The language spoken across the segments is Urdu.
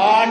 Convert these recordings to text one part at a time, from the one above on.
8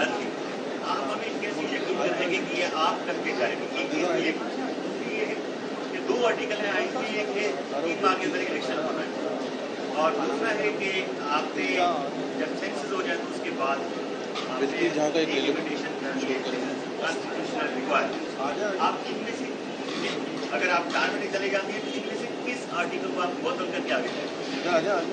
صورتحال تھی، آپ ہمیں کیسے یقین دلائیں گے کہ یہ آپ کر کے جائیں گے؟ یہ دو آرٹیکل ہیں آئین کے، ایک ہے 3 ماہ کے اندر الیکشن ہونا ہے، اور دوسرا ہے کہ آپ نے جب سینسز ہو جائے تو اس کے بعد کانسٹیٹیوشنل ریکوائرمنٹ، آپ ان میں سے اگر آپ ٹائم نہیں چلے جاتے ہیں تو ان میں سے کس آرٹیکل کو آپ بہت کر کے آگے جائیں؟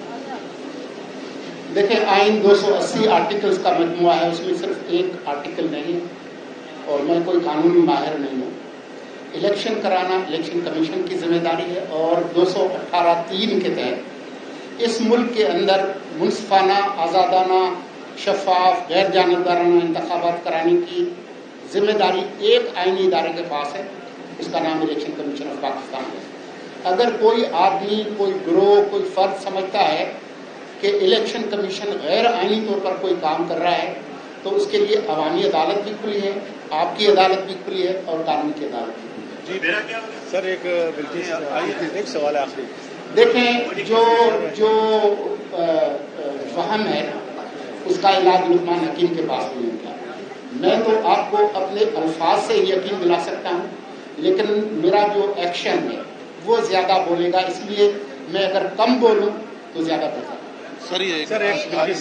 دیکھیں، آئین 280 آرٹیکلز کا مجموعہ ہے، اس میں صرف ایک آرٹیکل نہیں، اور میں کوئی قانونی ماہر نہیں ہوں۔ الیکشن کرانا الیکشن کمیشن کی ذمہ داری ہے، اور 218(3) کے تحت اس ملک کے اندر منصفانہ، آزادانہ، شفاف، غیر جانبدارانہ انتخابات کرانے کی ذمہ داری ایک آئینی ادارے کے پاس ہے، اس کا نام الیکشن کمیشن آف پاکستان ہے۔ اگر کوئی آدمی، کوئی گروہ، کوئی فرد سمجھتا ہے کہ الیکشن کمیشن غیر آئینی طور پر کوئی کام کر رہا ہے تو اس کے لیے عوامی عدالت بھی کھلی ہے، آپ کی عدالت بھی کھلی ہے، اور قانون کی عدالت بھی کھلی ہے۔ جی میرا کیا سر ایک سوال ہے آخری۔ دیکھیں، جو وہم ہے اس کا علاج لقمان حکیم کے پاس نہیں ہوتا۔ میں تو آپ کو اپنے الفاظ سے یقین دلا سکتا ہوں، لیکن میرا جو ایکشن ہے وہ زیادہ بولے گا، اس لیے میں اگر کم بولوں تو زیادہ بہتر۔ سر ایک آخری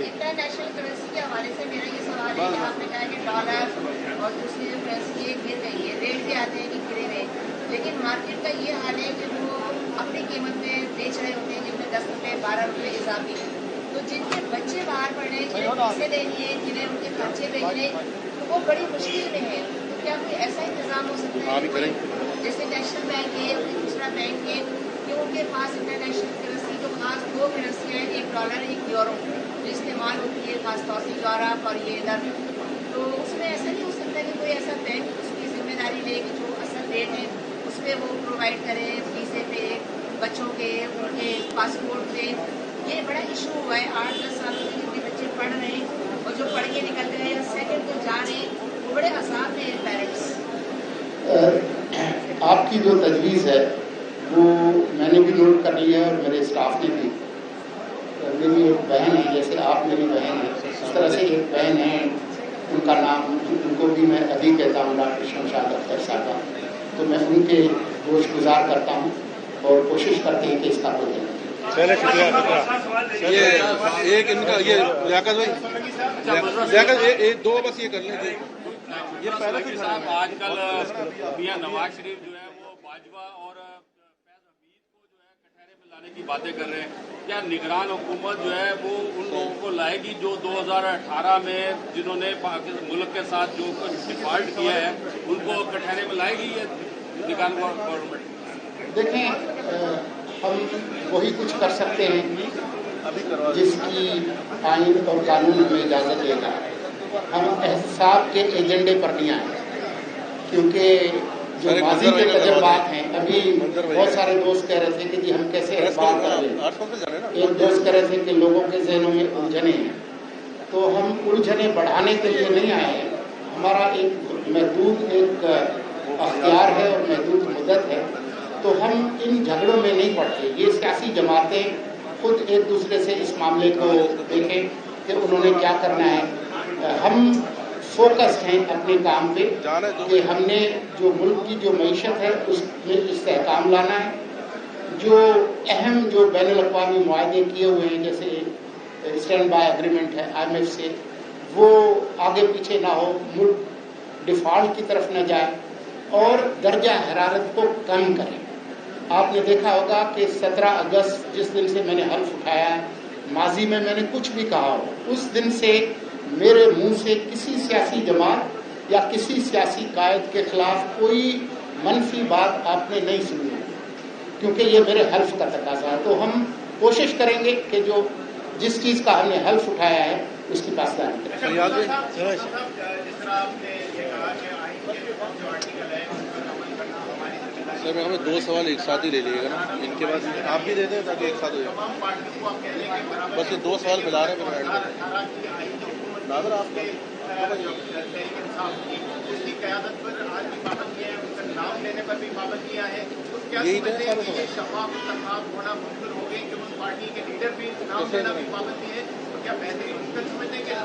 انٹرنیشنل کرنسی کے حوالے سے میرا یہ سوال ہے کہ آپ نے کہا کہ ڈالر اور دوسری جو کرنسی ہے گر گئی ہے، ریٹ بھی آتے ہیں کہ گرے ہوئے، لیکن مارکیٹ کا یہ حال ہے کہ وہ اپنی قیمت میں بیچ رہے ہوتے ہیں، جن میں 10 روپے 12 روپے اضافی، تو جن کے بچے باہر پڑھ رہے ہیں، جنہیں پیسے دینی ہے، جنہیں ان کے خرچے بھیجنے، تو وہ بڑی مشکل میں ہے۔ تو کیا کوئی ایسا انتظام ہو سکتا ہے جیسے نیشنل بینک ہے یا کوئی دوسرا بینک ہے کہ ان کے پاس انٹرنیشنل کرنسی جو خاص 2 کرنسی ہیں، ایک ڈالر ایک یورو، جو استعمال ہوتی ہے خاص طور سے یورپ اور یہ ادھر، تو اس میں ایسا نہیں ہو سکتا کہ کوئی ایسا بینک اس کی ذمہ داری لے کہ جو اصل ریٹ ہے اس پہ وہ پرووائڈ کرے، فیسیں پہ بچوں کے ان کے پاسپورٹ پہ؟ یہ بڑا ایشو ہوا ہے 8-10 سالوں سے، جن کے بچے پڑھ رہے ہیں اور جو پڑھ کے نکل رہے ہیں یا سیکنڈ کو جا رہے ہیں، وہ بڑے عذاب میں ہیں پیرنٹس۔ آپ کی جو تجویز ہے وہ میں نے بھی نوٹ کر لی ہے، اور میرے اسٹاف نے بھی۔ میری ایک بہن ہے، جیسے آپ میری بہن ہے، اس طرح سے ایک بہن ہے، ان کا نام، ان کو بھی میں ابھی کہتا ہوں، ڈاکٹر شمشاد اختر صاحبہ، تو میں ان کے گوش گزار کرتا ہوں اور کوشش کرتے ہیں کہ اس کا کوئی چلے شکریہ۔ یہ ایک ان کا یہ لیاقت بھائی 2 بس یہ کر لیں گے۔ یہ پہلے صاحب آج کل میاں نواز شریف جو ہے وہ باجوہ اور فیض حمید کو جو ہے کٹہرے میں لانے کی باتیں کر رہے ہیں، کیا نگران حکومت جو ہے وہ ان لوگوں کو لائے گی جو 2018 میں جنہوں نے ملک کے ساتھ جو ڈیفالٹ کیا ہے ان کو کٹہرے میں لائے گی یہ نگران گورنمنٹ؟ دیکھیں، ہم وہی کچھ کر سکتے ہیں جس کی آئین اور قانون ہمیں اجازت دے گا۔ ہم احتساب کے ایجنڈے پر نہیں آئے، کیونکہ جو ماضی کے تجربات ہیں، ابھی بہت سارے دوست کہہ رہے تھے کہ جی ہم کیسے احتساب کر لیں۔ ایک دوست کہہ رہے تھے کہ لوگوں کے ذہنوں میں الجھنیں ہیں، تو ہم الجھنیں بڑھانے کے لیے نہیں آئے ہیں۔ ہمارا ایک محدود ایک اختیار ہے اور محدود مدت ہے، تو ہم ان جھگڑوں میں نہیں پڑتے۔ یہ سیاسی جماعتیں خود ایک دوسرے سے اس معاملے کو دیکھیں کہ انہوں نے کیا کرنا ہے۔ ہم فوکس ہیں اپنے کام پہ کہ ہم نے جو ملک کی جو معیشت ہے اس میں استحکام لانا ہے، جو اہم جو بین الاقوامی معاہدے کیے ہوئے ہیں، جیسے اسٹینڈ بائی ایگریمنٹ ہے IMF سے، وہ آگے پیچھے نہ ہو، ملک ڈیفالٹ کی طرف نہ جائے، اور درجہ حرارت کو کم کریں۔ آپ نے دیکھا ہوگا کہ 17 اگست جس دن سے میں نے حلف اٹھایا ہے، ماضی میں نے کچھ بھی کہا ہو، اس دن سے میرے منہ سے کسی سیاسی جماعت یا کسی سیاسی قائد کے خلاف کوئی منفی بات آپ نے نہیں سنی، کیونکہ یہ میرے حلف کا تقاضا ہے۔ تو ہم کوشش کریں گے کہ جو جس چیز کا ہم نے حلف اٹھایا ہے اس کی پاسداری کریں۔ جس طرح آپ نے یہ کہا کہ آئین کے جو آرٹیکل ہے اس پر عمل کرنا ہماری ذمہ داری ہے۔ سر ہمیں 2 سوال ایک ساتھ ہی لے لیجیے گا نا، ان کے بعد آپ بھی دے دیں تاکہ ایک ساتھ ہو جائے۔ تمام پارٹیوں کو آپ کہہ دیں کہ برابر بس یہ 2 سوال ملا رہے ہیں۔ 2018 کی آئین جو حکومت ناظر آپ کا تحریک انصاف کی، اس کی قیادت پر آج بھی پابندیاں ہیں، ان کا نام لینے پر بھی پابندیاں ہیں۔ تو کیا سمجھتے ہیں کہ یہ شفاف انتخاب ہونا ممکن ہو گئی کہ ان پارٹی کے لیڈر بھی نام لینا بھی پابندی ہے؟ تو کیا بہترین ممکن سمجھتے ہیں کہ